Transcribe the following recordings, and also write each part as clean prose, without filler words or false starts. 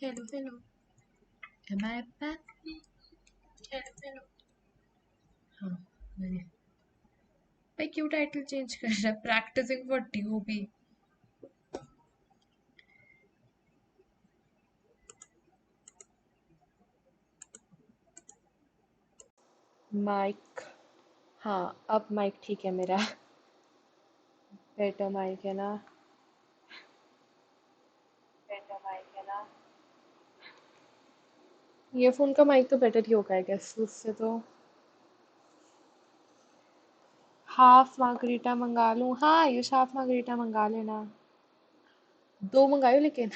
Hello, hello. Am I back? Hello, hello. हाँ बढ़िया। भाई क्यों टाइटल चेंज कर रहा है? Practicing for TOB. माइक। हाँ, अब माइक ठीक है मेरा। बेटर माइक है ना? बेटर माइक है ना? ईयरफोन का माइक तो बेटर ही होगा आई गेस उससे तो। हाफ मार्गरीटा मंगा लूं? हाँ आयुष, हाफ मार्गरीटा मंगा लेना। दो मंगायो लेकिन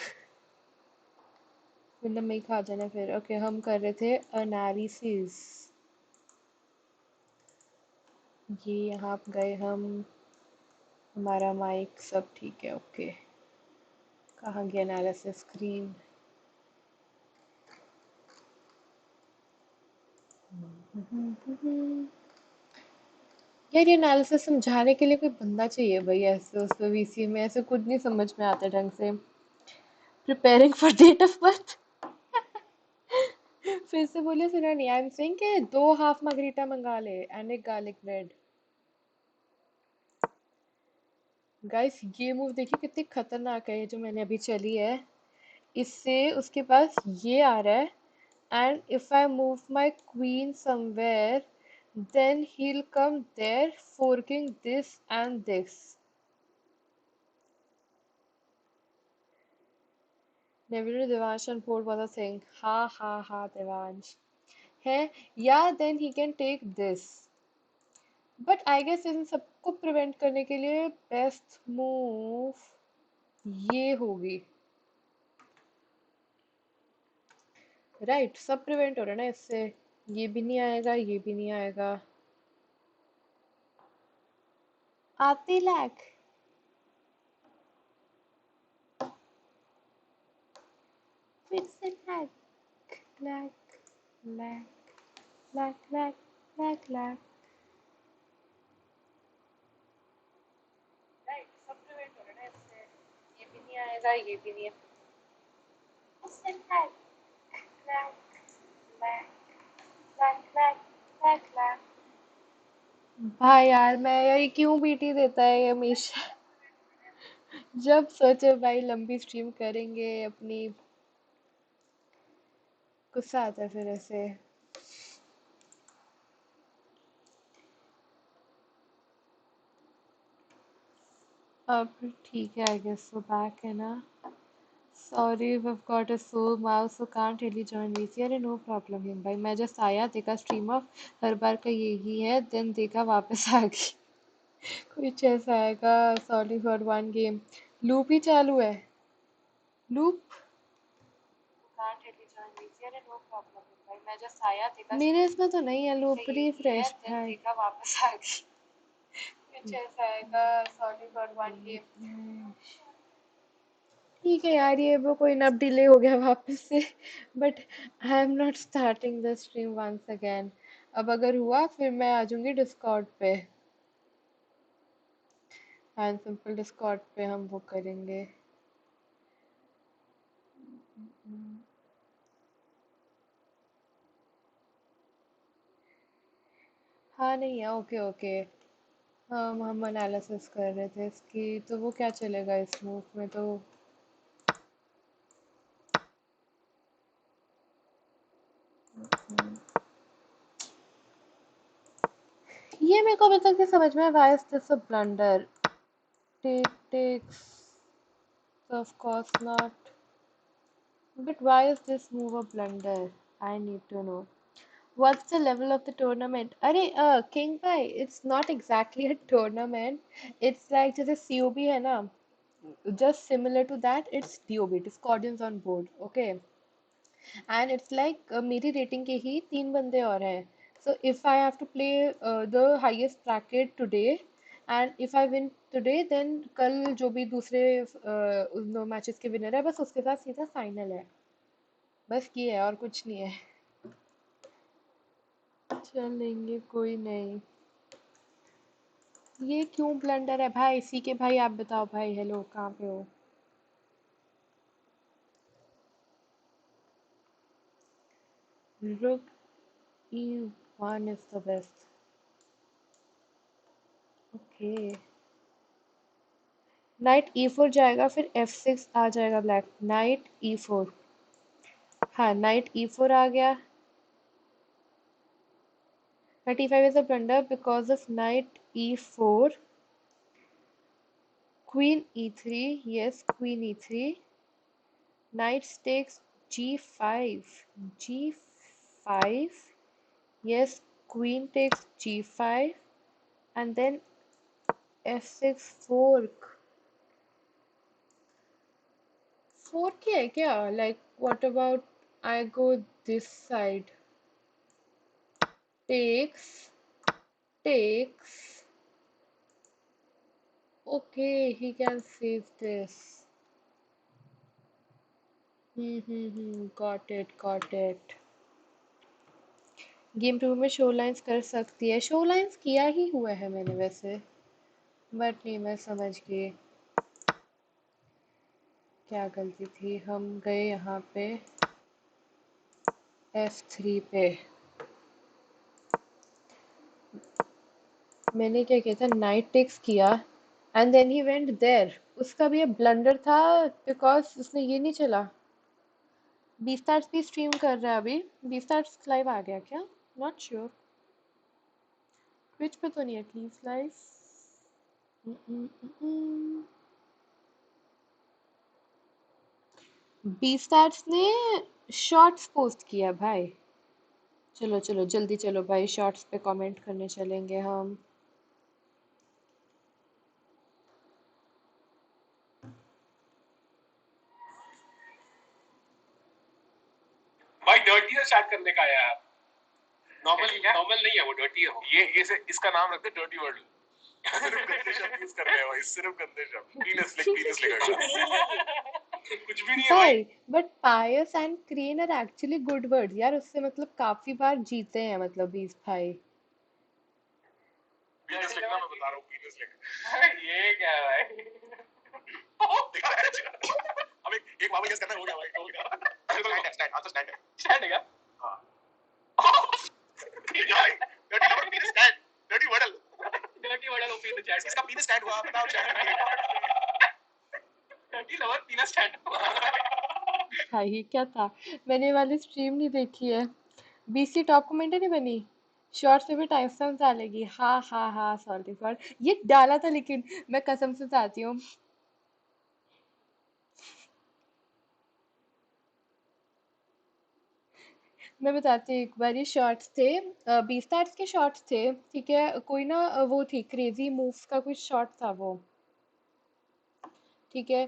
मतलब में ही खा जाना फिर। ओके, हम कर रहे थे एनालिसिस। ये यहाँ गए हम। हमारा माइक सब ठीक है। ओके, कहाँ गया एनालिसिस स्क्रीन? यार ये एनालिसिस समझाने के लिए कोई बंदा चाहिए भाई। ऐसे उस वीसी में ऐसे कुछ नहीं समझ में आता ढंग से। Preparing for date of birth. फिर से बोलिए, सुना नहीं। आई एम सेइंग कि दो हाफ मार्गरीटा मंगा ले एंड एक गार्लिक ब्रेड। गाइस ये मूव देखिए कितनी खतरनाक है, ये जो मैंने अभी चली है। इससे उसके पास ये आ रहा है and if I move my queen somewhere then he will come there forking this and this. Never knew Devansh and Port was a thing. Ha ha ha, Devansh. है, yeah, then he can take this. But I guess इन सबको prevent करने के लिए best move ये होगी। Right, सब prevent हो रहा है ना इससे। ये भी नहीं आएगा, ये भी नहीं आएगा। आते लैक। फिर से lag. Lag. Lag. Lag lag. Lag lag. Right, सब प्रिवेंट हो रहा है ना इससे। ये भी नहीं आएगा, ये भी नहीं है। फिर से lag. Lag. Lag. Lag lag. Lag lag. भाई यार, मैं यार क्यों बीटी देता है ये हमेशा। जब सोचो भाई लंबी स्ट्रीम करेंगे अपनी, गुस्सा आता है फिर ऐसे। अब ठीक है आई गेस, so बैक है ना? Sorry, I've got a sore mouth so can't really join VC। अरे नो प्रॉब्लम हिम भाई, मैं जस्ट आया देखा स्ट्रीम ऑफ, हर बार का यही है, देन देखा वापस आ गई। कुछ ऐसा आएगा। Sorry for one game. Loop ही चालू है। Loop. Can't really join VC। अरे नो प्रॉब्लम हिम भाई, मैं जस्ट आया देखा मेरे इसमें तो नहीं है लूप, रिफ्रेश भाई। देखा वापस आ गई। कुछ ऐसा आएगा। Sorry for one game. ठीक है यार, ये वो कोई ना डिले हो गया वापस से। But I am not starting the stream once again. अब अगर हुआ फिर मैं आ जाऊंगी डिस्कॉर्ड पे। एंड सिंपल डिस्कॉर्ड पे हम वो करेंगे। हाँ नहीं है, ओके ओके। हम एनालिसिस कर रहे थे इसकी, तो वो क्या चलेगा इस मूव में तो। ये मेरे को अभी तक नहीं समझ में, why is this a blunder? Takes of course not, but why is this move a blunder? I need to know. What's the level of the tournament? अरे King भाई, it's not exactly a tournament. It's like जैसे COB है ना, just similar to that. It's DOB, Discordians on board. Okay, and it's like मेरी rating के ही तीन बंदे और हैं. So if I have to play the highest bracket today, and if I win today, then कल जो भी दूसरे उन मैचेस के विनर है बस उसके साथ सीधा फाइनल है। बस ये है और कुछ नहीं है। चलेंगे, कोई नहीं। ये क्यों ब्लंडर है भाई? सी के भाई आप बताओ भाई। हेलो, कहाँ पे हो? Rook e1 is the best. Okay, night e4 जाएगा, फिर f6 आ जाएगा ब्लैक। नाइट e4, हाँ नाइट e4 आ गया। Knight e5 is a blunder because of knight e4. Queen e3, yes, queen e3. Knight takes g5, g5, yes, queen takes g5, and then f6 fork. Fork है क्या? Like, what about I go this side? Takes, takes. Okay, he can save this. Got it, got it. Game 2 में show lines कर सकती है, show lines किया ही हुआ है मैंने वैसे, बट नहीं, मैं समझ गई क्या गलती थी। हम गए यहाँ पे f3 पे, मैंने क्या किया था, नाइट टेक्स किया and then he went there. उसका भी ये ब्लंडर था बिकॉज उसने ये नहीं चला। बी स्टार्स भी स्ट्रीम कर रहा है अभी, बी स्टार्स लाइव आ गया क्या? नॉट श्योर, ट्विच पे तो नहीं है प्लीज लाइव। बी स्टार्स ने शॉर्ट्स पोस्ट किया भाई। चलो चलो जल्दी चलो भाई, शॉर्ट्स पे कमेंट करने चलेंगे हम। भाई डर्टी से चैट करने का यार, नॉर्मल नॉर्मल नहीं है वो, डर्टी है वो। ये इसका नाम रखते डर्टी वर्ड। सिर्फ गंदे शब्द यूज कर रहे हैं भाई, सिर्फ गंदे शब्द। पीनस लिखा कुछ भी नहीं है भाई। But pious and keen are actually good words यार, उससे मतलब काफी बार जीते हैं मतलब बीस भाई। पीनस लिखना, मैं बता रहा हूँ, पीनस लिख। ये क्या है भाई? अब एक बाबा गेस करना, हो गया भाई, हो गया। स्टैंड आंसर, स्टैंड है क्या? हां। Dirty वर्डल OP in the chat. इसका पीनस स्टैंड हुआ, बताओ चैट। Dirty lover पीनस stand. भाई क्या था, मैंने ये वाली स्ट्रीम नहीं देखी है। बीसी टॉप कमेंटर नहीं बनी, शॉर्ट्स पे भी टाइम स्टैम्प डालेगी। हाँ हाँ हाँ, सॉरी सॉरी, ये डाला था लेकिन मैं कसम से चाहती हूँ। मैं बताती हूँ, एक बार ये शॉर्ट्स थे, बी स्टार्स के शॉर्ट्स थे, ठीक है, कोई ना वो थी क्रेजी मूव्स का कुछ शॉर्ट था वो, ठीक है।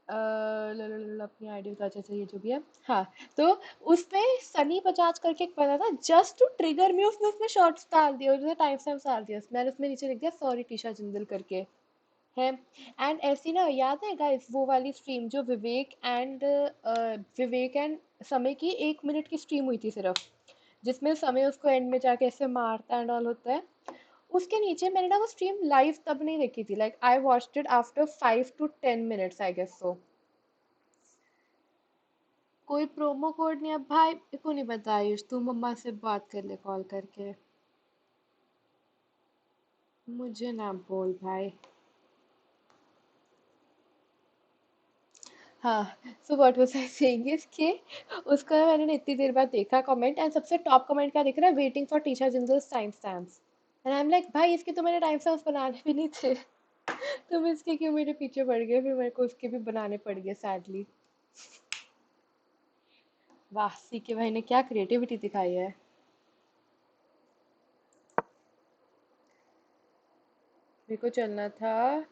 अपनी आईडी बता, अच्छा ये जो भी है। हाँ, तो उसमें सनी बजाज करके एक बंदा था, जस्ट टू ट्रिगर मी उसने उसमें शॉर्ट्स डाल दिया, उसने टाइम स्टैम्प डाल दिया, मैंने उसमें नीचे लिख दिया सॉरी टीशा जिंदल करके है। एंड ऐसी ना, याद है गाइस वो वाली स्ट्रीम जो विवेक एंड समय की 1 मिनट की स्ट्रीम हुई थी सिर्फ, जिसमें समय उसको एंड में जाके ऐसे मारता एंड ऑल होता है। उसके नीचे मैंने ना वो स्ट्रीम लाइव तब नहीं देखी थी, like I watched it after 5 to 10 minutes I guess so. कोई प्रोमो कोड नहीं, अब भाई मेरे को नहीं पता आयुष, तू मम्मा से बात कर ले कॉल करके, मुझे ना बोल भाई। हाँ, so what was I saying is कि उसका मैंने ना इतनी देर बाद देखा कमेंट, एंड सबसे टॉप कमेंट क्या दिख रहा है, waiting for Tisha Jindal's time stamps. And I am like भाई इसके तो मैंने टाइम स्टैम्प्स बनाने भी नहीं थे। तुम इसके क्यों मेरे पीछे पड़ गए, फिर मेरे को उसके भी बनाने पड़ गए सैडली। वाह, सीके भाई ने क्या क्रिएटिविटी दिखाई है। मेरे को चलना था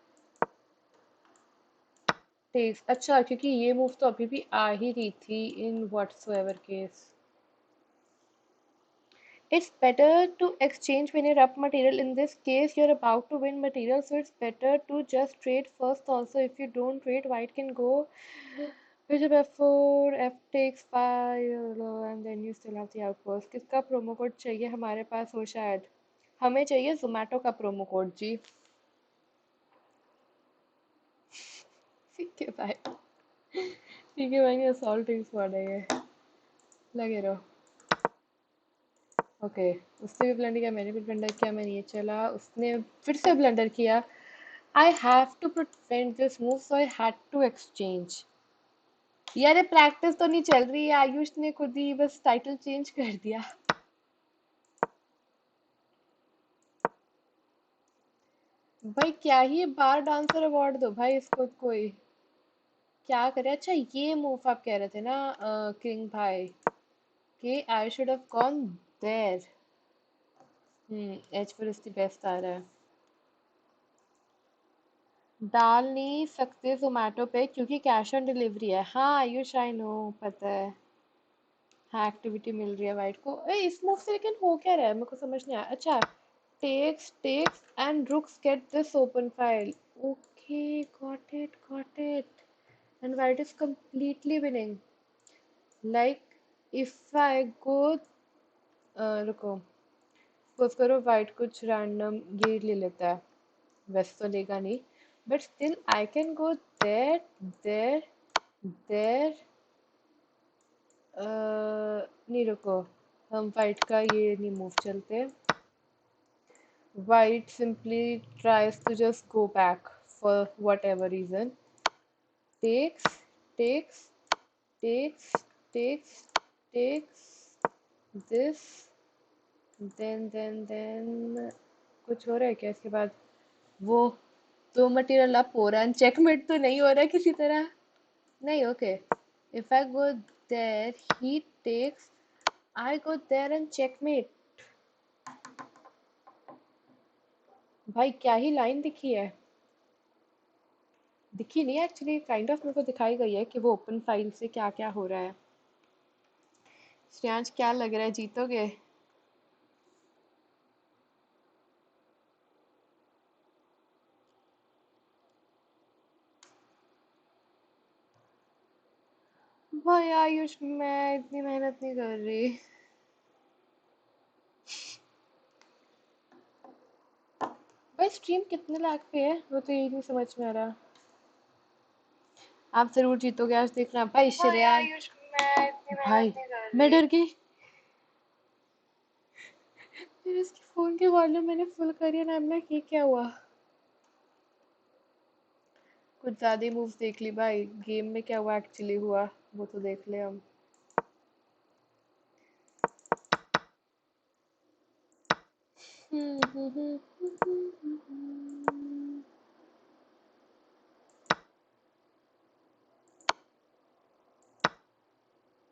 टेक्स, अच्छा क्योंकि ये मूव तो अभी भी आ ही रही थी in whatsoever case. It's better to exchange when you're up material. In this case, you're about to win material, so it's better to just trade first. Also, if you don't trade, white can go bishop f4, f takes 5, and then you still have the outpost. किसका promo code चाहिए? हमारे पास हो शायद, हमें चाहिए जोमेटो का promo code जी। ठीक है भाई, ठीक है भाई, असॉल्टिंग स्क्वाड है ये, लगे रहो। ओके, उसने भी ब्लंडर किया, मैंने भी ब्लंडर किया, मैंने ये चला, उसने फिर से ब्लंडर किया। I have to prevent this move so I had to exchange. यार ये प्रैक्टिस तो नहीं चल रही है, आयुष ने खुद ही बस टाइटल चेंज कर दिया। भाई क्या ही बार डांसर अवार्ड दो भाई इसको, कोई क्या करे। अच्छा ये मूव आप कह रहे थे ना किंग भाई, कि I should have gone there. H पर इसकी बेस्ट आ रहा है। डाल नहीं सकते जोमेटो पे क्योंकि कैश ऑन डिलीवरी है। हाँ आयुष आई नो, पता है। हाँ एक्टिविटी मिल रही है वाइट को। इस मूव से लेकिन हो क्या रहा है मेरे को समझ नहीं आया। अच्छा, takes and rooks get this open file. Okay, got it. And white is completely winning. Like if I go रुको, सपोज करो वाइट कुछ रैंडम ये ले लेता है, वैसे तो लेगा नहीं, but still I can go there there there. नहीं रुको, हम वाइट का ये नहीं मूव चलते। White simply tries to just go back for whatever reason. Takes, takes, takes, takes, takes this, then कुछ हो रहा है क्या इसके बाद? वो तो मटेरियल अप हो रहा है, चेकमेट तो नहीं हो रहा है किसी तरह? नहीं, okay. If I go there, he takes, I go there and checkmate. भाई क्या ही लाइन दिखी है। दिखी नहीं एक्चुअली, काइंड ऑफ मेरे को दिखाई गई है कि वो ओपन फाइल से क्या क्या हो रहा है। श्रेयांश क्या लग रहा है, जीतोगे? भाई आयुष मैं इतनी मेहनत नहीं कर रही। भाई स्ट्रीम कितने लाख पे है वो तो यही नहीं समझ में आ रहा। आप जरूर जीतोगे आज, देखना भाई। श्रेयांश भाई मैं डर गई। फिर इसके फोन के वॉल्यूम मैंने फुल करी ना, मैं ये क्या हुआ। कुछ ज्यादा ही मूव्स देख ली भाई, गेम में क्या हुआ एक्चुअली हुआ वो तो देख ले हम।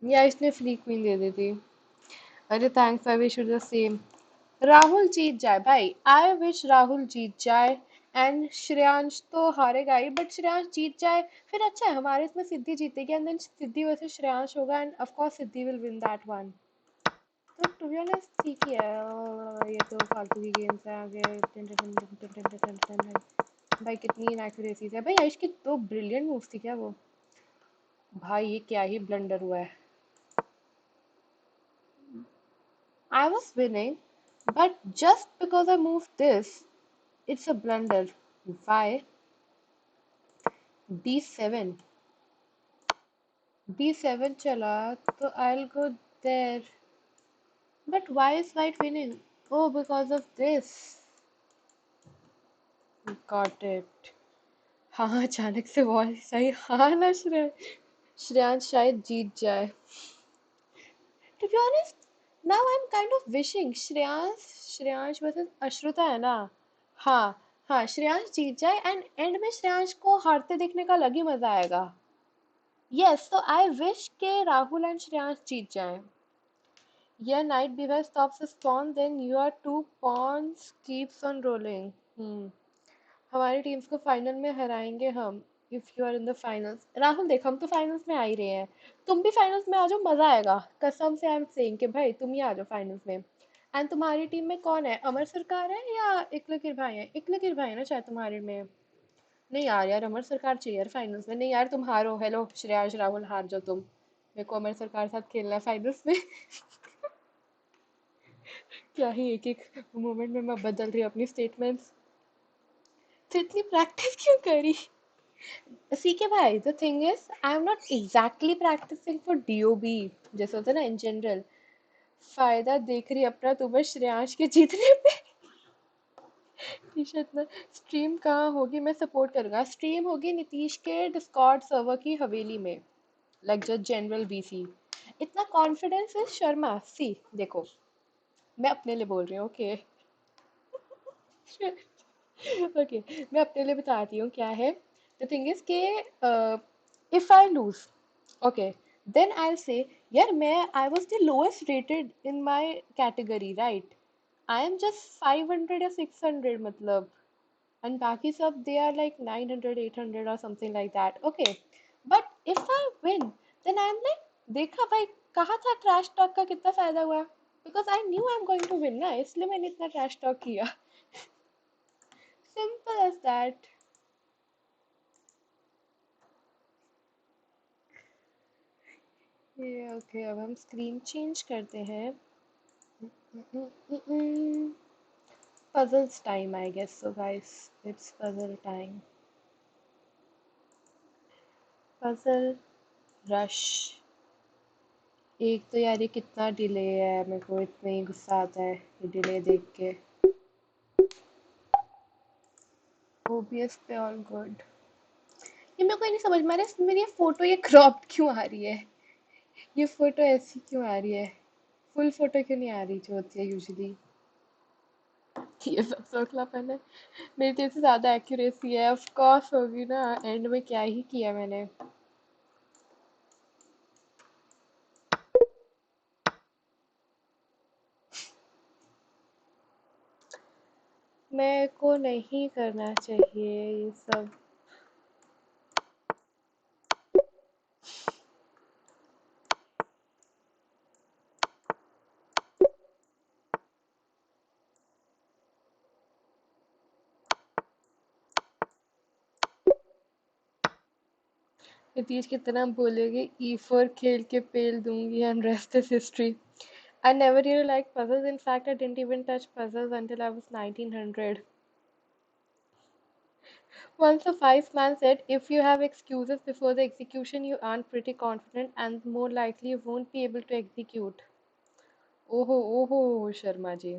या इसने फ्री क्वीन दे दी थी। अरे thanks, I wish you the same. Rahul जीत जाए भाई, आई विश राहुल जीत जाए। एंड श्रेयांश तो हारेगा ही, बट श्रेयांश जीत जाए फिर अच्छा है, हमारे इसमें सिद्धि जीतेगी and then Siddhi versus Shreyansh होगा and of course Siddhi will win that one. तो टू बी ऑनेस्ट ठीक ही है। ये तो फालतू की गेम्स है आगे। भाई कितनी इनएक्यूरेसीज है भाई। आयुष की तो ब्रिलियंट मूव्स थी क्या वो। भाई ये क्या ही ब्लंडर हुआ है। I was winning, but just because I moved this, it's a blunder. Why? D7. D7 चला तो I'll go there. But why is white winning? Oh, because of this. Got it. हाँ अचानक से वॉल सही। हाँ ना श्रेयांश शायद जीत जाए। To be honest, now I'm kind of wishing Shreyansh versus Ashruta है ना। हाँ हाँ, श्रेयांश जीत जाए एंड एंड में श्रेयांश को हारते देखने का अलग ही मजा आएगा। यस, तो आई विश के राहुल एंड श्रेयांश जीत जाएं। Yeah, knight b5 stops his pawn, then your two pawns keeps on rolling. हमारी टीम्स को फाइनल में हराएंगे हम। If you are in the finals. Rahul देख, हम तो फाइनल्स में आ ही रहे हैं, तुम भी फाइनल्स में आ जाओ, मजा आएगा। कसम से आई एम सेइंग कि भाई तुम ही आ जाओ फाइनल्स में। एंड तुम्हारी टीम में कौन है, अमर सरकार है या इकलकीर भाई है? इकलकीर भाई है ना शायद तुम्हारे में। नहीं यार, अमर सरकार चाहिए यार फाइनल्स में। नहीं यार तुम हारो। हेलो श्रेयांश राहुल, हार जाओ तुम। मेरे को अमर सरकार साथ खेलना है फाइनल्स में। क्या ही एक एक मोमेंट में मैं बदल रही हूँ अपनी स्टेटमेंट्स। तो इतनी प्रैक्टिस क्यों करी? सी के भाई, the thing is I am not exactly practicing for DOB जैसे होता है ना इन जनरल। फायदा देख रही अपना तू बस श्रेयांश के जीतने पे। टी शर्ट में स्ट्रीम कहाँ होगी? मैं सपोर्ट करूंगा। स्ट्रीम होगी नीतीश के डिस्कॉर्ड सर्वर की हवेली में, लाइक जस्ट जनरल बीसी। इतना कॉन्फिडेंस है शर्मा। सी देखो, मैं अपने लिए बोल रही हूँ, ओके। ओके, मैं अपने लिए बताती हूँ क्या है। द थिंग इज के if I lose, okay, then I say यार मैं I was the lowest rated in my category, right? I am just 500 या 600 मतलब, and बाकी सब they are like 900 800 or something like that, okay, but if I win then I'm like, देखा भाई, कहा था ट्रैश टॉक का कितना फायदा हुआ, because I knew I'm going to win ना, इसलिए मैंने इतना ट्रैश टॉक किया। simple as that। ये ओके, अब हम स्क्रीन चेंज करते हैं। puzzles time I guess, so guys it's puzzle time। puzzle rush। एक तो यार ये कितना डिले है, मेरे को इतना ही गुस्सा आता है ये डिले देख के। ओबीएस पे ऑल गुड। ये मेरे को ये नहीं समझ में आ रहा है, मेरी ये फोटो ये क्रॉप क्यों आ रही है? ये फोटो ऐसी क्यों आ रही है? फुल फोटो क्यों नहीं आ रही जो होती है यूजुअली? ये सब सोखलापन है। मेरी तेरे से ज्यादा एक्यूरेसी है, ऑफ कोर्स होगी ना, एंड में क्या ही किया मैंने। मेरे को नहीं करना चाहिए ये सब। नीतीश कितना बोलेगी E4 खेल के पेल दूंगी and rest is history। I never really liked puzzles. In fact, I didn't even touch puzzles until I was 1900. Once a wise man said, if you have excuses before the execution, you aren't pretty confident and more likely you won't be able to execute. Oh, Sharma ji।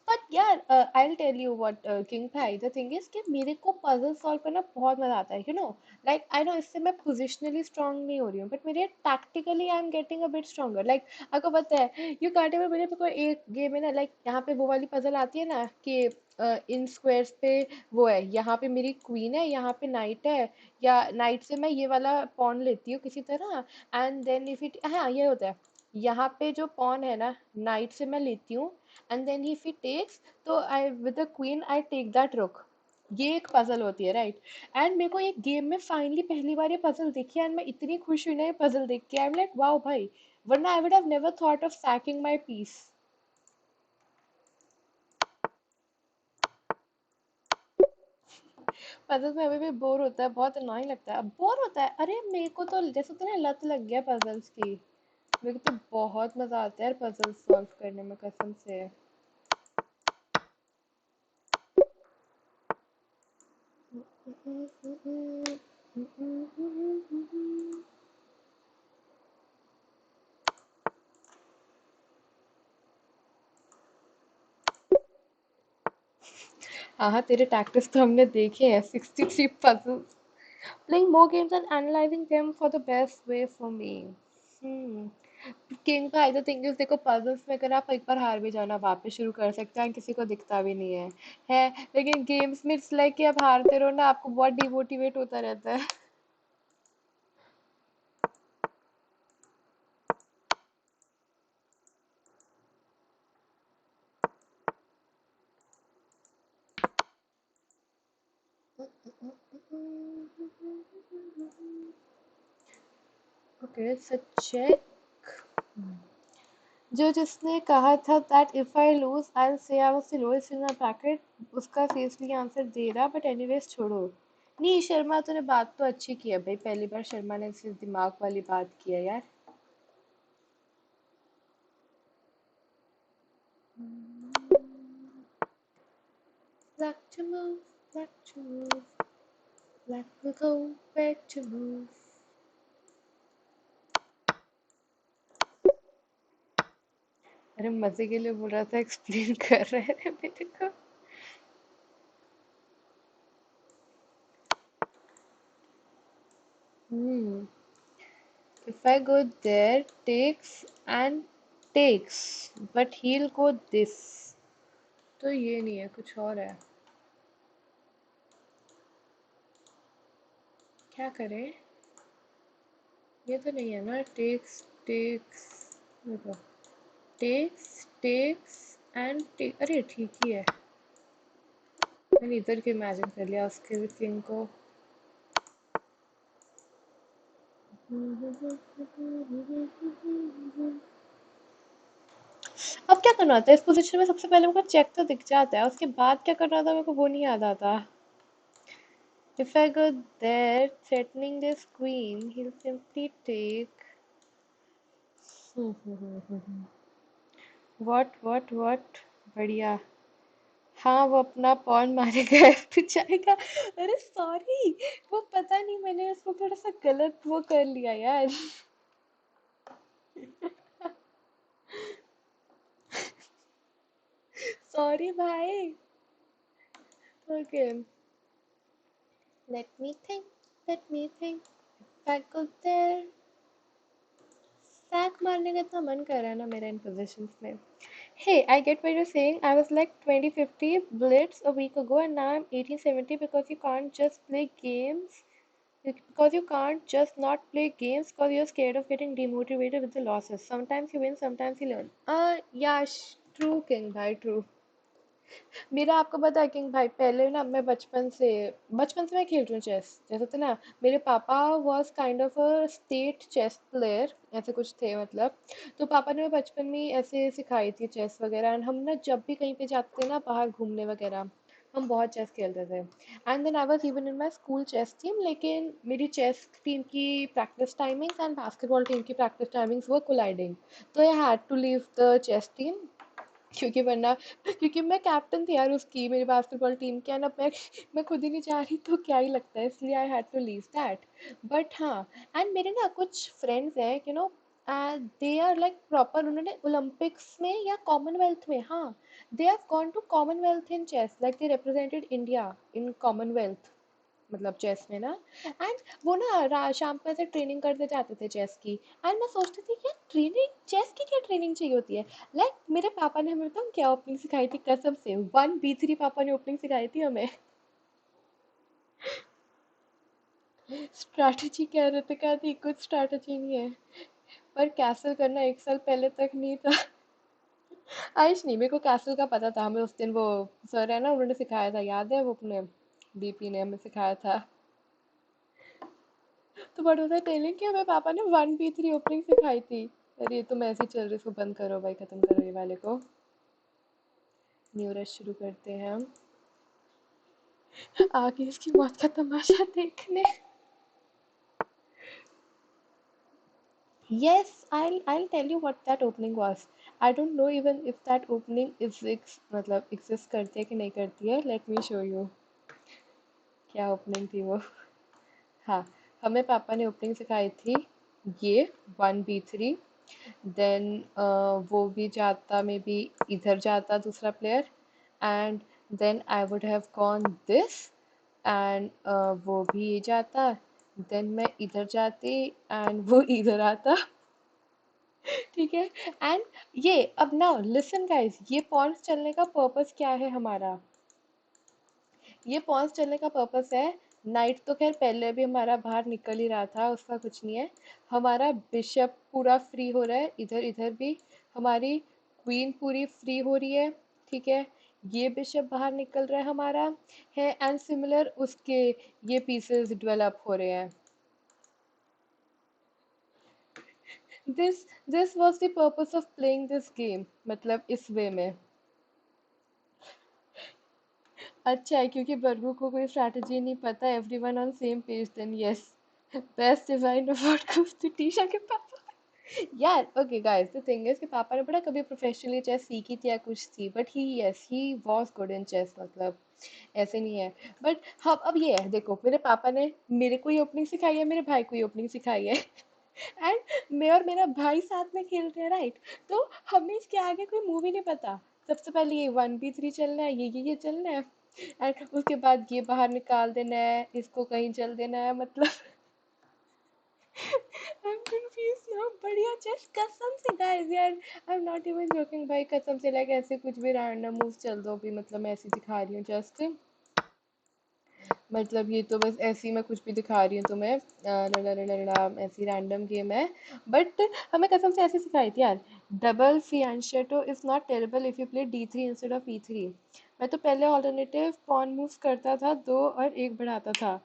But यार I will tell you what king भाई, the thing is कि मेरे को puzzle solve करना बहुत मजा आता है, you know, like I know इससे मैं पोजिशनली स्ट्रांग नहीं हो रही हूँ, बट मेरे tactically I am getting a bit stronger, like आपको पता है यू कांट इवन बिलीव, मेरे को एक गेम है ना, लाइक यहाँ पे वो वाली पजल आती है ना कि इन स्क्वायर्स पे वो है, यहाँ पे मेरी क्वीन है, यहाँ पे नाइट है, या नाइट से मैं ये वाला पॉन लेती हूँ किसी तरह, एंड देन इफ इट, हाँ ये होता है, यहाँ पे जो पॉन है ना नाइट से मैं लेती हूँ, and then if he takes, तो I with the queen I take that rook. ये एक पजल होती है, राइट? एंड मेरे को एक गेम में फाइनली पहली बार ये पजल दिखी, एंड मैं इतनी खुश हुई ना ये पजल देख के, आई एम लाइक वाओ भाई, वरना I would have never thought of sacking my piece. Puzzles में अभी भी बोर होता है, बहुत अनोइंग लगता है, बोर होता है। अरे मेरे को तो जैसे तो ना लत लग गया पजल्स की, मेरे को तो बहुत मजा आता है यार पजल्स सॉल्व करने में, कसम से। हाँ तेरे टैक्टिस तो हमने देखे हैं, 63 puzzles, playing more games and analyzing them for the best way for me। Hmm. King का आई थिंक देखो पजल्स में अगर आप एक बार हार भी जाना वापस शुरू कर सकते हैं, किसी को दिखता भी नहीं है, लेकिन गेम्स में इट्स लाइक कि आप हारते रहो ना, आपको बहुत डिमोटिवेट होता रहता है। Okay so check. जो जिसने कहा था that if I lose I will say I was the lowest in my bracket, उसका सीरियसली आंसर दे रहा, बट एनीवेज छोड़ो। नहीं शर्मा तूने बात तो अच्छी की है भाई, पहली बार शर्मा ने सिर्फ दिमाग वाली बात की है यार। Like to move, like to move, like we go back to move। अरे मजे के लिए बोल रहा था, एक्सप्लेन कर रहे थे मेरे को। हम्म if I go there, takes and takes, but he'll go this, तो ये नहीं है, कुछ और है। क्या करें? ये तो नहीं है ना, टेक्स टेक्स, देखो, टेक्स टेक्स एंड टेक, अरे ठीक ही है। मैंने इधर के इमेजिन कर लिया उसके भी किंग को। अब क्या करना होता है इस पोजीशन में? सबसे पहले मेरे को चेक तो दिख जाता है, उसके बाद क्या करना था मेरे को वो नहीं याद आता। If I go there, threatening this queen, he'll simply take. What? बढ़िया। हाँ, वो अपना पॉन मारेगा तो जाएगा। अरे सॉरी, वो पता नहीं, मैंने उसको थोड़ा सा गलत वो कर लिया यार। सॉरी भाई। Okay, let me think, let me think. If I go there, sack मारने का इतना मन कर रहा है ना मेरा इन पोजीशंस में। Hey, I get what you're saying. I was like 2050 Blitz a week ago, and now I'm 1870 because you can't just play games. Because you can't just not play games because you're scared of getting demotivated with the losses. Sometimes you win, sometimes you learn. Yeah, true, King bhai, true. मेरा आपको पता है king भाई, पहले ना मैं बचपन से मैं खेल रही हूँ चेस। जैसे थे ना, मेरे पापा was kind of a state chess player, ऐसे कुछ थे मतलब। तो पापा ने बचपन में ही ऐसे सिखाई थी चेस वगैरह, एंड हम ना जब भी कहीं पे जाते थे ना बाहर घूमने वगैरह, हम बहुत चेस खेलते थे। And then I was even in my school chess team, लेकिन मेरी चेस टीम की practice timings and basketball team की प्रैक्टिस टाइमिंग्स वर कोलाइडिंग। तो I had to leave the chess team, क्योंकि वरना, क्योंकि मैं कैप्टन थी यार उसकी, मेरी बास्केटबॉल टीम की, एंड अब मैं खुद ही नहीं चाह रही तो क्या ही लगता है, इसलिए I had to leave that. But हाँ, एंड मेरे ना कुछ फ्रेंड्स हैं, you know, they are like proper, उन्होंने ओलंपिक्स में या कॉमनवेल्थ में, हाँ, they have gone to Commonwealth in chess, like they represented India in Commonwealth, मतलब चेस में ना। एंड वो ना शाम को ऐसे ट्रेनिंग करते जाते थे चेस की। एंड मैं सोचती थी कि ट्रेनिंग, चेस की क्या ट्रेनिंग चाहिए होती है? लाइक मेरे पापा ने हमें बताऊँ क्या ओपनिंग सिखाई थी, कसम से 1b3 पापा ने ओपनिंग सिखाई थी हमें। स्ट्रैटेजी कह रहे थे, क्या थी, कुछ स्ट्रैटेजी नहीं है। पर कैसल करना 1 साल पहले तक नहीं था। आयुष नहीं, मेरे को कैसल का पता था, हमें उस दिन वो सर है ना, उन्होंने सिखाया था, याद है, वो अपने बीपी ने हमें सिखाया था। तो बट होता टेलिंग कि हमें पापा ने 1b3 ओपनिंग सिखाई थी। अरे ये तो मैं ऐसे ही चल रही, इसको बंद करो भाई, खत्म करो ये वाले को। न्यू रश शुरू करते हैं हम, आगे इसकी मौत का तमाशा देखने। Yes, I'll tell you what that opening was. I don't know even if that opening exists, मतलब exist करती है कि नहीं करती है। Let me show you क्या ओपनिंग थी वो। हाँ, हमें पापा ने ओपनिंग सिखाई थी ये 1b3। देन वो भी जाता, मे बी इधर जाता दूसरा player, and then I would have gone this, and वो भी जाता, देन मैं इधर जाती एंड वो इधर आता। ठीक है। एंड ये अब ना लिसन गाइस, ये पॉन्स चलने का पर्पस क्या है हमारा? ये पॉन्स चलने का पर्पस है, नाइट तो खैर पहले भी हमारा बाहर निकल ही रहा था, उसका कुछ नहीं है। हमारा बिशप पूरा फ्री हो रहा है, इधर इधर भी हमारी क्वीन पूरी फ्री हो रही है। ठीक है, ये बिशप बाहर निकल रहा है हमारा, है, एंड सिमिलर उसके ये पीसेस डेवलप हो रहे हैं। This was the purpose of playing this game, मतलब इस वे में। अच्छा है, क्योंकि बर्गू को कोई स्ट्रैटेजी नहीं पता, everyone on same page, then yes, best design award goes to Tisha के पापा। यार okay guys, the thing is कि पापा ने बड़ा कभी प्रोफेशनली चेस सीखी थी या कुछ थी, but he, yes, he was good in chess, मतलब ऐसे नहीं है। बट हाँ, अब ये है, देखो, मेरे पापा ने मेरे को ही ओपनिंग सिखाई है, मेरे भाई को ही ओपनिंग सिखाई है। एंड मैं और मेरा भाई साथ में खेल रहे हैं, राइट? तो हमें इसके आगे कोई मूवी नहीं पता। सबसे पहले ये 1v3 चलना है, ये चलना है, एंड उसके बाद ये बाहर निकाल देना है, इसको कहीं चल देना है, मतलब आई एम कंफ्यूज नाउ। बढ़िया चेस, कसम से गाइस यार, आई एम नॉट इवन जोकिंग भाई, कसम से, लाइक ऐसे कुछ भी रैंडम मूव चल दो भी, मतलब मैं ऐसे दिखा रही हूँ जस्ट, मतलब ये तो बस ऐसी मैं कुछ भी दिखा रही हूँ तुम्हें, ऐसी रैंडम गेम है, बट हमें कसम से ऐसे सिखाई थी यार। Double fianchetto is not terrible if you play D3 instead of E3। मैं तो पहले ऑल्टरनेटिव पॉन मूव्स करता था, दो और एक बढ़ाता था।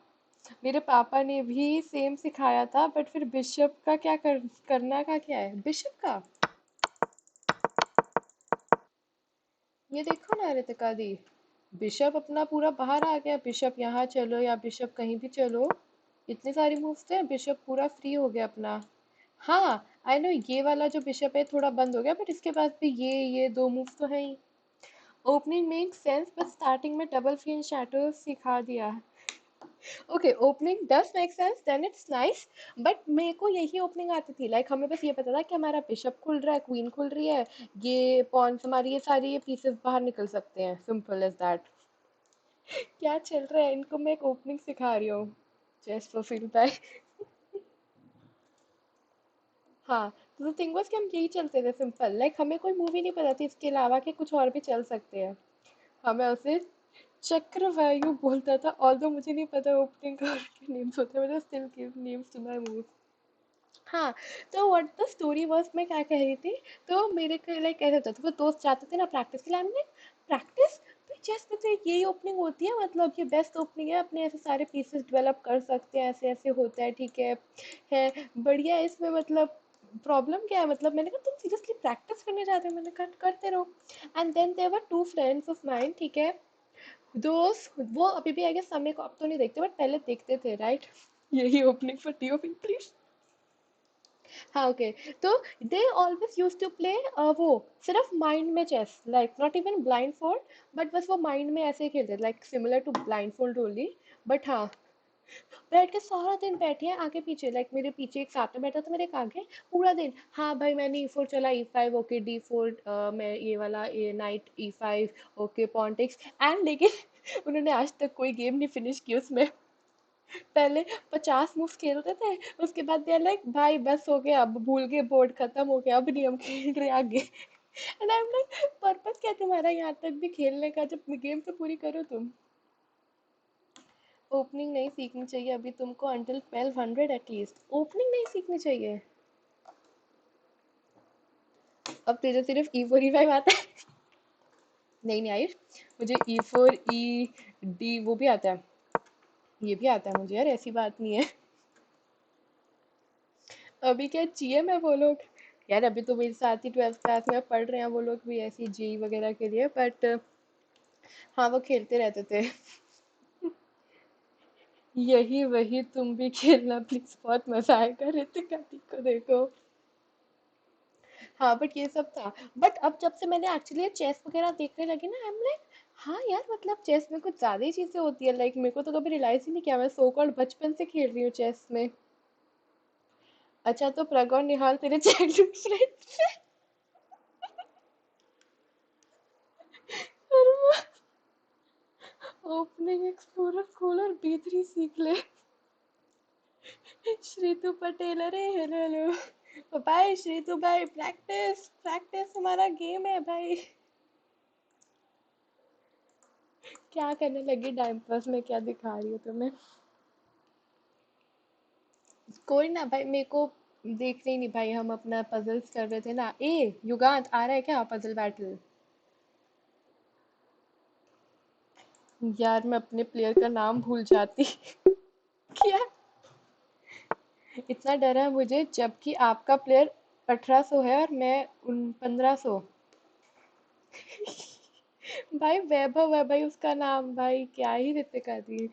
मेरे पापा ने भी सेम सिखाया था, बट फिर बिशप का क्या करना का क्या है बिशप का? ये देखो ना रितिका दी, बिशप अपना पूरा बाहर आ गया, बिशप यहाँ चलो या बिशप कहीं भी चलो, इतने सारे मूव्स थे, बिशप पूरा फ्री हो गया अपना। हाँ, आई नो ये वाला जो बिशप है थोड़ा बंद हो गया, बट इसके बाद भी ये दो मूव्स तो है ही। Opening make sense, but starting में double fianchetto दिया। Okay, opening does make sense, then it's nice, but मेरे को यही ओपनिंग आती थी, लाइक हमें बस ये पता था कि हमारा बिशप खुल रहा है, क्वीन खुल रही है, ये पॉन्स हमारी, ये सारी ये पीसेस बाहर निकल सकते हैं, सिंपल एज दैट। क्या चल रहा है, इनको मैं एक ओपनिंग सिखा रही हूँ जस्ट फॉर फीडबैक। हाँ, तो द थिंग वाज कि हम यही चलते थे सिंपल, लाइक हमें कोई मूवी नहीं पता थी इसके अलावा कि कुछ और भी चल सकते हैं। हमें उसे चक्रवायु बोलता था, ऑल्दो मुझे नहीं पता ओपनिंग का क्या नेम्स होते हैं, मुझे still give names to my move. हाँ, तो व्हाट द स्टोरी वाज, मैं क्या कह रही थी, तो मेरे को लाइक कैसे होता था, वो दोस्त जाते थे ना प्रैक्टिस के लिए, हमने प्रैक्टिस तो चेस में तो यही ओपनिंग होती है, मतलब ये बेस्ट ओपनिंग है, अपने ऐसे सारे पीसेस डेवलप कर सकते हैं, ऐसे ऐसे होता है, ठीक है बढ़िया है इसमें, मतलब प्रॉब्लम क्या है, मतलब मैंने कहा तुम सीरियसली प्रैक्टिस करने जाते हो, मैंने कहा करते रहो। And then there were two friends of mine, ठीक है, दोस्त वो अभी भी आई गेस समय को अब तो नहीं देखते, बट पहले देखते थे, राइट? यही ओपनिंग फॉर टीओ प्लीज। हाँ ओके, तो they always use to play वो सिर्फ माइंड में chess, like not even blindfold, but बस वो माइंड में ऐसे ही खेलते, like similar to blindfold only. But हाँ, बैठ के सारा दिन बैठे हैं आगे पीछे, लाइक मेरे पीछे एक साथ में बैठा था, मेरे एक आगे, पूरा दिन हाँ भाई मैंने E4 चला, E5 ओके, D4 मैं ये वाला ये नाइट E5 ओके, पॉन्टिक्स एंड, लेकिन उन्होंने आज तक कोई गेम नहीं फिनिश की उसमें। पहले 50 मूव खेलते थे, उसके बाद दे लाइक भाई बस हो गया, अब भूल गए, बोर्ड खत्म हो गया, अब नहीं हम खेल रहे आगे। And I am like purpose क्या तुम्हारा यहाँ तक भी खेलने का, जब गेम तो पूरी करो तुम। ओपनिंग नहीं सीखनी चाहिए अभी तुमको, अंटिल 1200 एटलीस्ट ओपनिंग नहीं सीखनी चाहिए। अब तुझे सिर्फ E4 E5 आता है? नहीं नहीं आयुष, मुझे E4 E D वो भी आता है, ये भी आता है मुझे यार, ऐसी बात नहीं है। अभी क्या चाहिए मैं वो लोग, यार अभी तो मेरे साथ ही 12th क्लास में पढ़ रहे हैं वो लोग भी, ऐसी जेई वगैरह के लिए, बट हाँ वो खेलते रहते थे। यही वही तुम भी खेलना प्लीज, बहुत मजा आएगा, ऋतिका दी को देखो। हाँ बट ये सब था, बट अब जब से मैंने एक्चुअली चेस वगैरह देखने लगी ना, आई एम लाइक हाँ यार, मतलब चेस में कुछ ज्यादा ही चीजें होती है, लाइक मेरे को तो कभी रियलाइज ही नहीं किया, मैं सो कॉल्ड बचपन से खेल रही हूँ चेस में। अच्छा, तो प्रग और निहाल तेरे चाइल्डहुड फ्रेंड्स हैं? ओपनिंग एक्सप्लोरर खोल और B3 सीख ले। श्रीतु पटेल, अरे हेलो हेलो भाई, श्रीतु भाई, प्रैक्टिस प्रैक्टिस हमारा गेम है भाई। क्या करने लगी टाइम पास में, क्या दिखा रही हो तुम्हें? कोई ना भाई, मेरे को देखने ही नहीं भाई, हम अपना पजल्स कर रहे थे ना। ए युगांत आ रहा है क्या पजल बैटल? यार मैं अपने प्लेयर का नाम भूल जाती। क्या? इतना डर है मुझे, जबकि आपका प्लेयर 1800 है और मैं 1500। भाई वैभव है भाई उसका नाम, भाई क्या ही रितिका दी।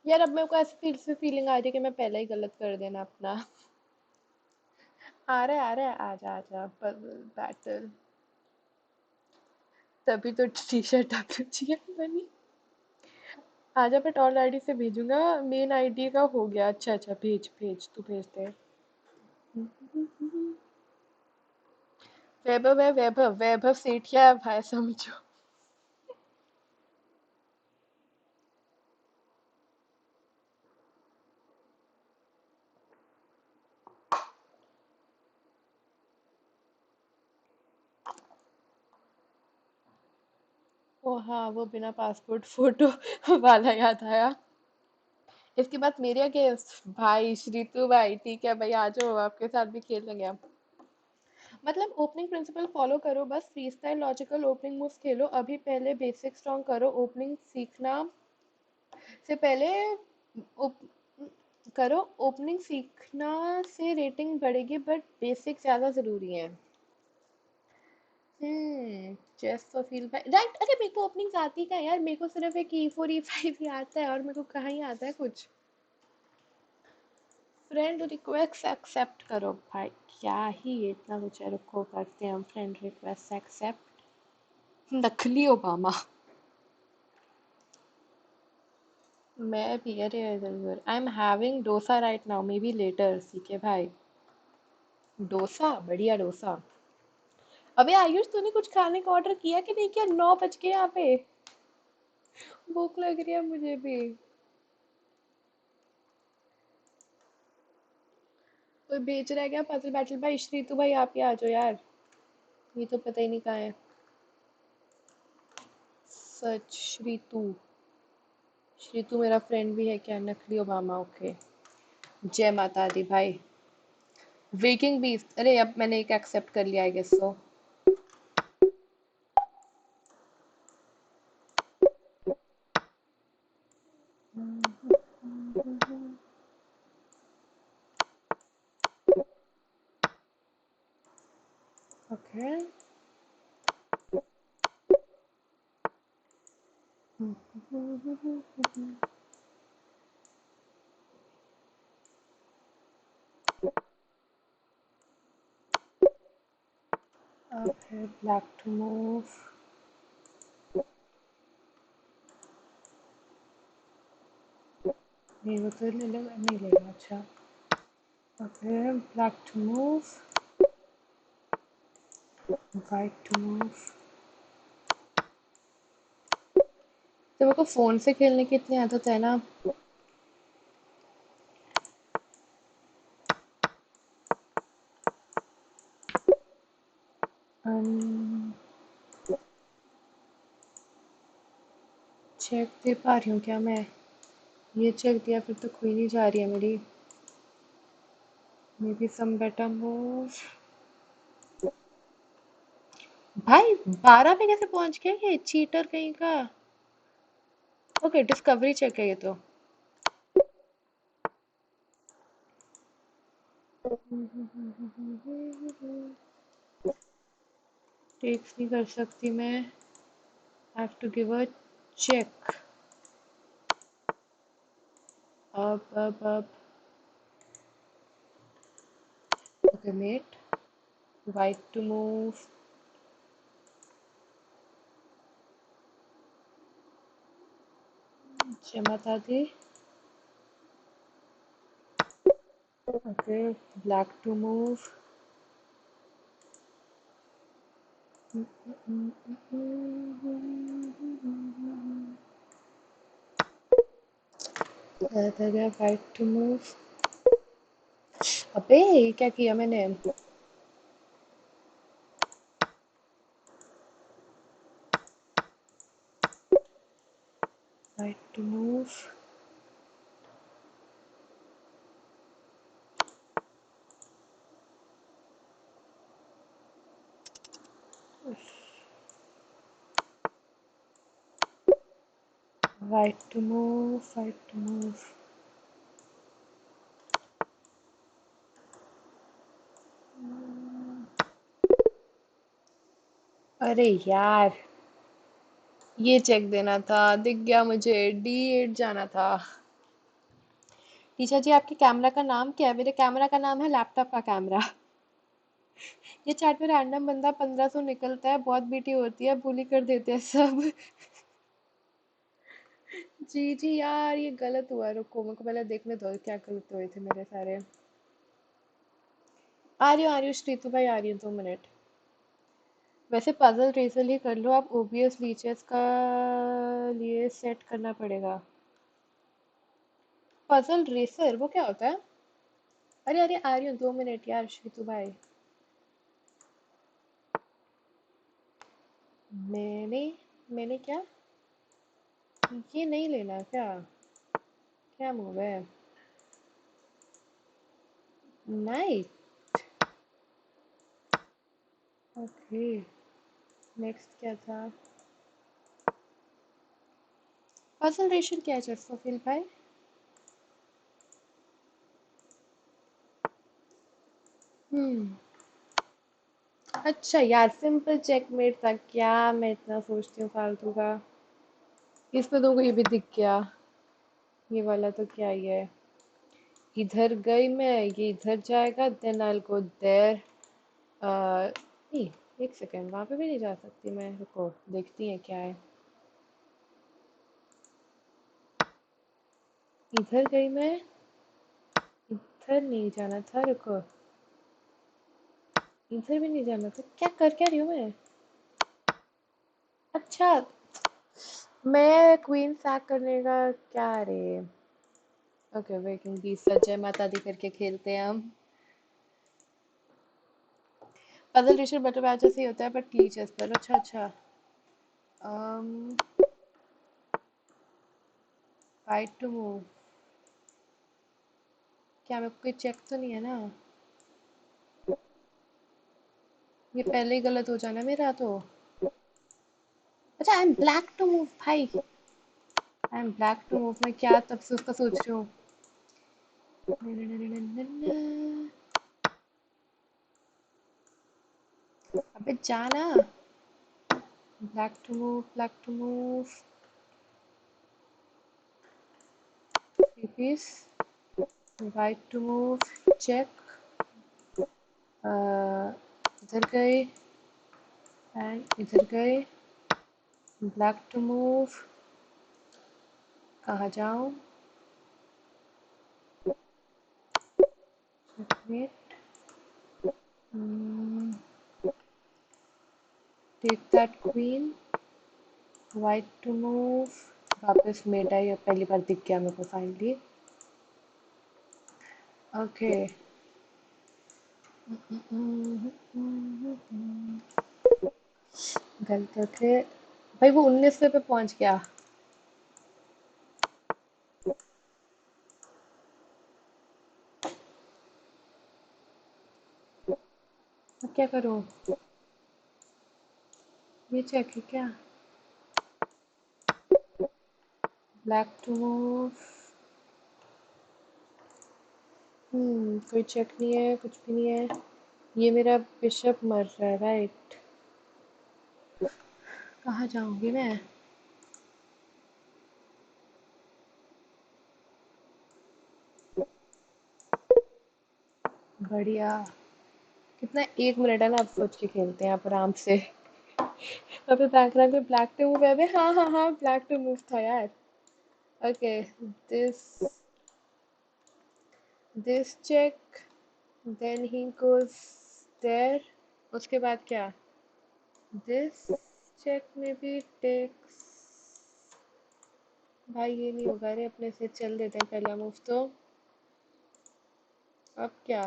यार अब मेरे को ऐसे फील से फीलिंग आ रही है कि मैं पहले ही गलत कर देना अपना। आ रहा है, आजा आजा पजल बैटल। तभी तो टी शर्ट डब्ल्यू बनी। आजा मैं टॉल आईडी से भेजूंगा, मेन आईडी का हो गया। अच्छा अच्छा, भेज भेज, तू भेज दे। वैभव है, वैभव, वैभव सेठिया है भाई, समझो। ओ हाँ, वो बिना पासपोर्ट फोटो वाला याद आया। इसके बाद मेरे अगेंस्ट भाई श्रीतु भाई, ठीक है भाई, आ जाओ, आपके साथ भी खेल लेंगे हम। मतलब ओपनिंग प्रिंसिपल फॉलो करो, बस free style logical opening moves खेलो अभी, पहले बेसिक स्ट्रॉन्ग करो, ओपनिंग सीखना से पहले करो, ओपनिंग सीखना से रेटिंग बढ़ेगी, बट बेसिक ज्यादा जरूरी है। Just for feel right. अरे मेरे को ओपनिंग्स आती क्या है यार, मेरे को सिर्फ एक E4 E5 ही आता है, और मेरे को कहाँ ही आता है कुछ। फ्रेंड रिक्वेस्ट एक्सेप्ट करो भाई, क्या ही इतना कुछ है, रुको करते हैं हम फ्रेंड रिक्वेस्ट एक्सेप्ट। नकली ओबामा। मैं भी, अरे I am having dosa right now, maybe later, सीखे भाई। डोसा, बढ़िया डोसा। अबे आयुष, तूने कुछ खाने का ऑर्डर किया कि नहीं किया? 9 बज गए यहाँ पे, भूख लग रही है मुझे भी। कोई बेच रहा है क्या पजल बैटल? भाई श्रीतु भाई, आप ही आ जाओ यार, ये तो पता ही नहीं कहाँ है। सच श्रीतु, श्रीतु मेरा फ्रेंड भी है क्या? नकली ओबामा, ओके। जय माता दी भाई। वेकिंग बीस्ट, अरे अब मैंने एक एक्सेप्ट कर लिया, आई गेस सो। ओके। अब है ब्लैक टू मूव। नहीं वो तो ले लेगा, नहीं लेगा, अच्छा। Okay, black to move, white to move. तो मेरे को फोन से खेलने की इतनी आदत है ना। चेक दे पा रही हूँ क्या मैं? ये चेक दिया फिर तो कोई नहीं जा रही है मेरी। Maybe some better move. भाई 12 पे कैसे पहुंच गया ये चीटर कहीं का? ओके, डिस्कवरी चेक है ये तो। टेक्स नहीं कर सकती मैं, have to give a check. अब okay mate, white to move, जय माता दी। Okay, black to move, white to move. अबे क्या किया मैंने? White to move, white to move, white to move. अरे यार, ये चेक देना था, दिख गया मुझे, D8 जाना था। टीचर जी आपके कैमरा का नाम क्या है? मेरे कैमरा का नाम है लैपटॉप का कैमरा। ये चैट में रैंडम बंदा 1500 निकलता है, बहुत बीटी होती है, बुली कर देते हैं सब। जी जी यार, ये गलत हुआ। रुको, मेरे को पहले देखने दो क्या गलत हुए थे मेरे सारे। आ रही हूँ श्रीतु भाई, आ रही हूँ, 2 मिनट। वैसे पजल रेजल ही कर लो आप, ओबीएस लीचेस का लिए सेट करना पड़ेगा। पजल रेसर वो क्या होता है? अरे आ रही हूँ, 2 मिनट यार श्रीतु भाई। मैंने मैंने क्या, ये नहीं लेना क्या? क्या मूव है? नाइट। ओके, नेक्स्ट क्या था? पजल रेशन क्या है चेस्टरफील्ड भाई? हम्म, अच्छा यार, सिंपल चेकमेट था क्या? मैं इतना सोचती हूँ फालतू का। इसमें तुमको ये भी दिख गया, ये वाला तो क्या ही है। इधर गई मैं, ये इधर जाएगा, देन आई गो देयर। नहीं, एक सेकेंड, वहां पे भी नहीं जा सकती मैं। रुको, देखती है क्या है। इधर गई मैं, इधर नहीं जाना था। रुको, इधर भी नहीं जाना था। क्या रही हूँ मैं? अच्छा, मैं क्वीन सैक करने का क्या रे? ओके, वेकिंग बी सच, जय माता दी करके खेलते हैं हम। पजल रेशर बटर बैच से ही होता है बट लीचेस पर। अच्छा। um फाइट टू मूव, क्या मेरे को कोई चेक तो नहीं है ना? ये पहले ही गलत हो जाना मेरा तो। अच्छा, I am black to move भाई। I am black to move, मैं क्या तब से उसका सोच रही हूँ। अबे जाना। Black to move, black to move, piece, white to move, check. इधर गए एंड इधर गए। ब्लैक टू मूव, कहाँ जाऊँ? Wait, take that queen, white to move. वापस मेटा, ये पहली बार दिख गया मेरे को फाइनली। ओके, गलत थे भाई। वो 19 पे पहुंच गया। अब क्या करूं? ये चेक है क्या? Black to move. कोई चेक नहीं है, कुछ भी नहीं है। ये मेरा बिशप मर रहा है, राइट? कहाँ जाऊंगी मैं? बढ़िया। कितना, 1 मिनट है ना, अब सोच के खेलते हैं आप आराम से। अबे बैकग्राउंड में ब्लैक टू मूव है बे। हाँ, ब्लैक टू मूव था यार। Okay, this this check, then he goes there. उसके बाद क्या? दिस चेक में भी टेक्स। भाई ये नहीं होगा रे, अपने से चल देते हैं पहला मूव तो। अब क्या?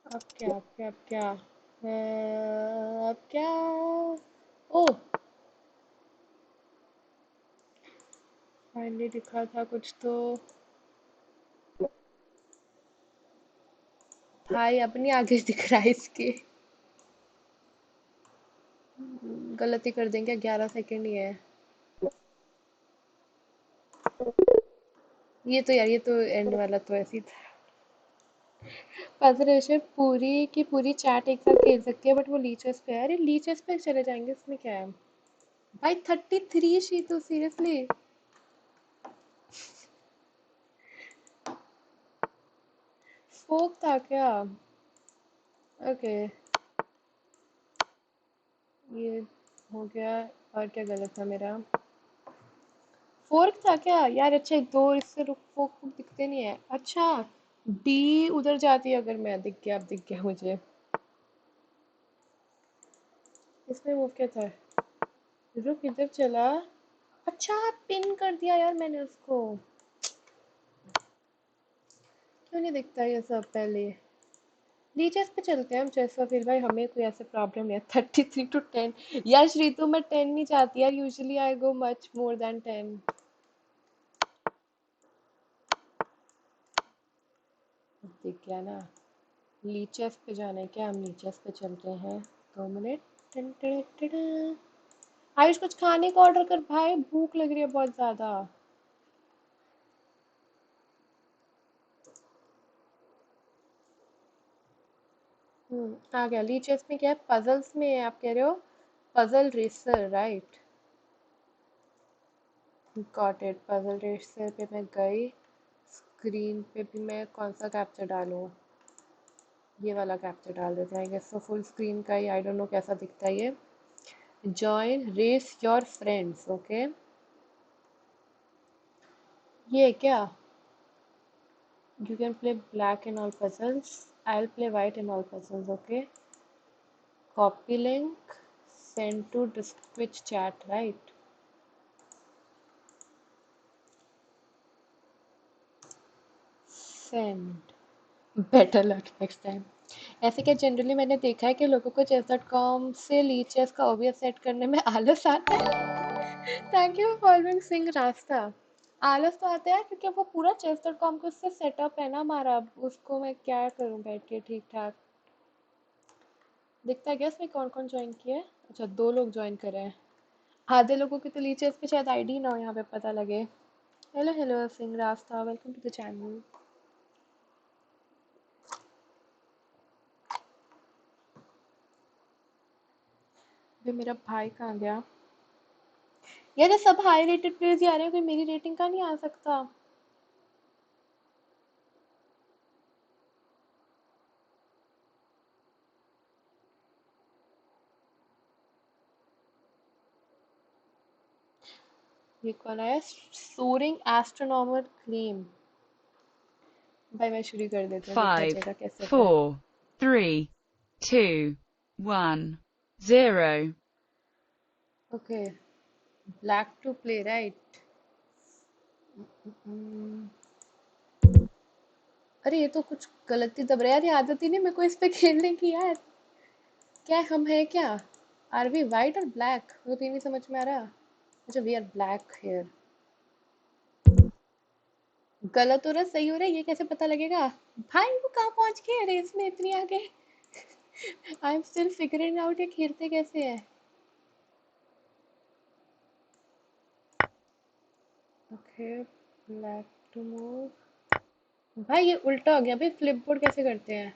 अब क्या? ओ, फाइनली दिखा था कुछ तो। भाई अपनी आगे दिख रहा है इसके। गलती कर देंगे, 11 सेकंड ही है। ये तो यार, ये तो एंड वाला तो ऐसी था। पजरेशन पूरी की पूरी चैट एक साथ खेल सकती है बट वो लीचेस पे है। अरे लीचेस पे चले जाएंगे, इसमें क्या है भाई? 33 शीतु, सीरियसली? स्पोक था क्या? ओके, ये हो गया। और क्या गलत था मेरा? फोर्क था क्या यार? अच्छा, एक दो इससे रुक फोक दिखते नहीं है। अच्छा, डी उधर जाती है अगर मैं दिख गया, अब दिख गया मुझे। इसमें वो क्या था? रुक, इधर चला। अच्छा, पिन कर दिया यार मैंने उसको। क्यों नहीं दिखता ये सब पहले? नीचे पे चलते हैं हम चेस्टरफील्ड भाई, हमें कोई ऐसे प्रॉब्लम नहीं है। 33 to 10। यार श्रीतु, मैं 10 नहीं चाहती यार, usually I go much more than 10। दिख गया ना? लीचेस पे जाना है क्या? हम लीचेस पे चलते हैं। 2 मिनट। टन टन टन। आयुष, कुछ खाने को ऑर्डर कर भाई, भूख लग रही है बहुत ज्यादा। आ गया। लीचेस में क्या है? पजल्स में है आप कह रहे हो? Puzzle racer, right? Got it. Puzzle racer पे मैं गई। स्क्रीन पे भी मैं कौन सा कैप्चर डालूं? ये वाला कैप्चर डाल देते हैं। आई गेस फुल स्क्रीन का ही, आई डोंट नो कैसा दिखता है ये। Join race your friends, okay. ये है क्या? You can play black in all puzzles. I'll play white in all puzzles, okay? Copy link, send to Twitch chat, right? Send. Better luck next time. ऐसे क्या generally मैंने देखा है कि लोगों को chess.com से लीचेस का OBS सेट करने में आलस आता है। Thank you for following Singh रास्ता। आलस तो आता है क्योंकि वो पूरा chess.com का उससे सेटअप है ना हमारा, उसको मैं क्या करूं बैठ के ठीक ठाक। दिखता है क्या इसमें कौन कौन ज्वाइन किया है? अच्छा, 2 लोग ज्वाइन करे हैं। आधे लोगों की तो लीचेस पे शायद आईडी ना हो, यहाँ पे पता लगे। हेलो हेलो सिंह रास्ता, वेलकम टू द चैनल। वे मेरा भाई कहाँ गया? यार ये सब हाई रेटेड प्लेयर्स ही आ रहे हैं, कोई मेरी रेटिंग का नहीं आ सकता? ये कौन आया? Soaring astronomer claim. भाई मैं शुरू कर देती हूँ, देखना 5, चाहिए कैसे होता है। 4, 3, 2, 1, 0. Okay, black to play, right? अरे ये तो कुछ गलती दब रहा है यार, ये आदत ही नहीं मेरे को इस पे खेलने की यार। क्या हम है क्या? आर वी वाइट और ब्लैक? वो तो ये नहीं समझ में आ रहा। अच्छा, वी आर ब्लैक हेयर। गलत हो रहा सही हो रहा है ये कैसे पता लगेगा? भाई वो कहाँ पहुंच गए रेस में इतनी आगे? I am still figuring out ये खेलते कैसे है। Okay, black to move. भाई ये उल्टा हो गया भाई, फ्लिप बोर्ड कैसे करते हैं?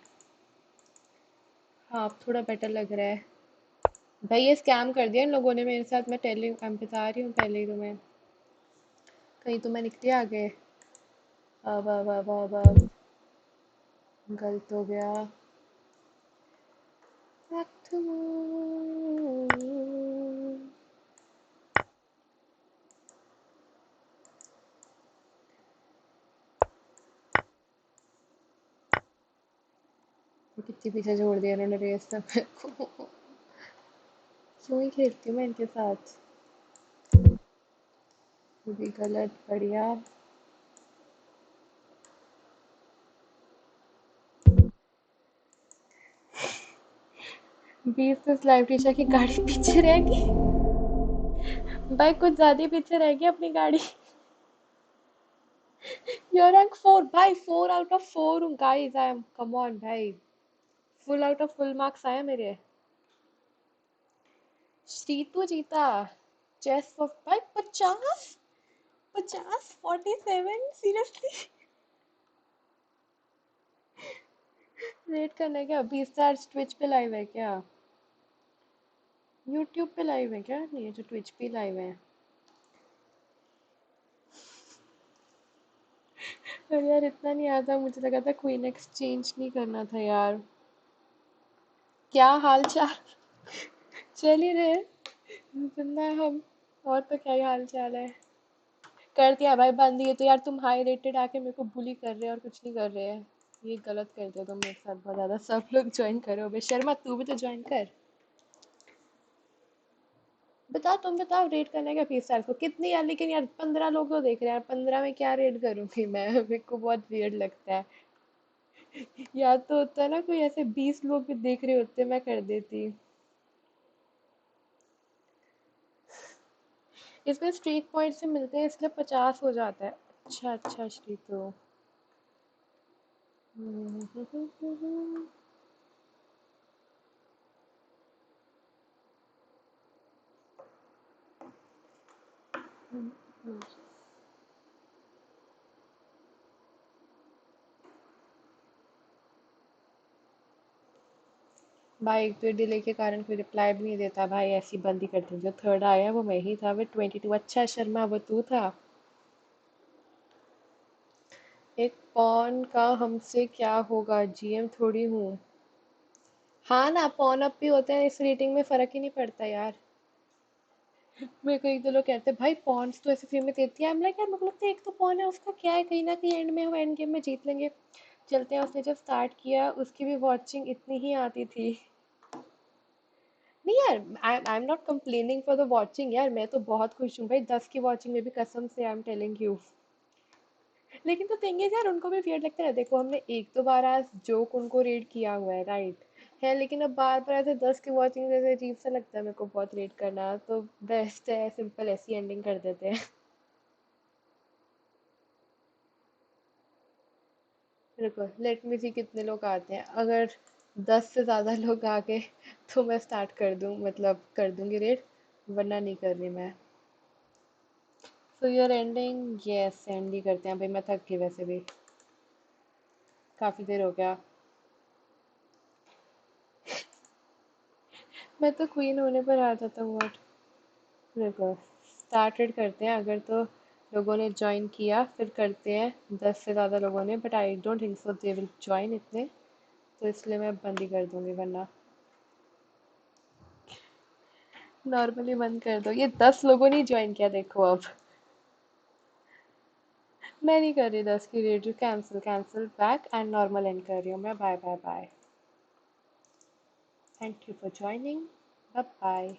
हाँ, अब थोड़ा बेटर लग रहा है। भाई ये स्कैम कर दिया इन लोगों ने मेरे साथ, मैं बता रही हूँ पहले ही तुम्हें। कहीं तो मैं निकले आगे। अब गलत हो गया। Back to moon. कितनी पीछे छोड़ दिया इन्होंने रेस में मेरे को। क्यों ही खेलती हूँ मैं इनके साथ? ये भी गलत, बढ़िया। 20 लाइव टीचर की गाड़ी पीछे रहेगी। भाई कुछ ज्यादा ही पीछे रहेगी अपनी गाड़ी। योर रैंक 4 भाई, 4 आउट ऑफ 4 हूँ guys. I am, come on भाई, full out of full marks आए मेरे। श्रीतु जीता। चेस ऑफ भाई 50, 47 सीरियसली। वेट करना है क्या? 20 ट्विच पे लाइव है क्या? यूट्यूब पे लाइव है क्या? नहीं, जो ट्विच पे लाइव है। अरे यार इतना नहीं आता, मुझे लगा था क्वीन एक्सचेंज नहीं करना था यार। क्या हाल चाल? चल ही रहे। जिंदा हम। और तो क्या ही हाल चाल है। कर दिया भाई बंद। ये तो यार तुम हाई रेटेड आके मेरे को बुली कर रहे हो और कुछ नहीं कर रहे हैं। ये गलत कर दिया तुम मेरे साथ बहुत ज्यादा। सब लोग ज्वाइन करो बे शर्मा, तू भी तो ज्वाइन कर। बताओ, तुम बताओ रेट करना है क्या फ्री स्टाइल को? कितनी यार, लेकिन यार 15 लोग तो देख रहे हैं यार, 15 में क्या रेट करूंगी मैं? मेरे को बहुत वियर्ड लगता है। या तो होता है ना कोई ऐसे 20 लोग भी देख रहे होते, मैं कर देती। इसमें स्ट्रीक पॉइंट से मिलते हैं इसलिए 50 हो जाता है। अच्छा अच्छा श्री तो भाई एक तो डिले के कारण कोई रिप्लाई भी नहीं देता भाई, ऐसी बंद ही कर दी। जो थर्ड आया वो मैं ही था विद 22। अच्छा शर्मा वो तू था। एक पॉन का हमसे क्या होगा, जीएम थोड़ी हूँ। हाँ ना, पॉन अप भी होते हैं, इस रेटिंग में फर्क ही नहीं पड़ता यार। मेरे को एक दो लोग कहते हैं भाई पॉन्स तो ऐसे फ्री में देती है। I'm like, यार मेरे को लगता है एक तो पॉन है, उसका क्या है, कहीं ना कहीं एंड में हम एंड गेम में जीत लेंगे। चलते हैं। उसने जब स्टार्ट किया उसकी भी वॉचिंग इतनी ही आती थी। नहीं यार, आई am not complaining for the watching यार, मैं तो बहुत खुश हूँ भाई 10 की वॉचिंग में भी, कसम से आई एम टेलिंग यू। लेकिन तो थिंग इज यार, उनको भी फियर लगता है। देखो हमने एक दो बार आज जोक उनको रेड किया हुआ है, राइट है, लेकिन अब बार बार ऐसे 10 की वॉचिंग जैसे अजीब सा लगता है मेरे को बहुत रेड करना। तो बेस्ट है सिंपल ऐसी एंडिंग कर देते हैं। रुको लेट मी सी कितने लोग आते हैं। अगर 10 से ज़्यादा लोग आ गए तो मैं स्टार्ट कर दूँ, मतलब कर दूँगी रेड, वरना नहीं कर रही मैं। So your ending, yes end ही करते हैं भाई, मैं थक गई वैसे भी, काफ़ी देर हो गया। मैं तो क्वीन होने पर आ जाता हूँ। व्हाट, रुको स्टार्टेड करते हैं। अगर तो लोगों ने ज्वाइन किया फिर करते हैं 10 से ज़्यादा लोगों ने, but I don't think so they will join इतने, तो इसलिए मैं बंद ही कर दूँगी वरना। नॉर्मली बंद कर दो, ये 10 लोगों ने ज्वाइन किया देखो अब। मैं नहीं कर रही 10 की radio, cancel cancel back end normal end कर रही हूँ मैं। Bye bye bye, thank you for joining, bye bye.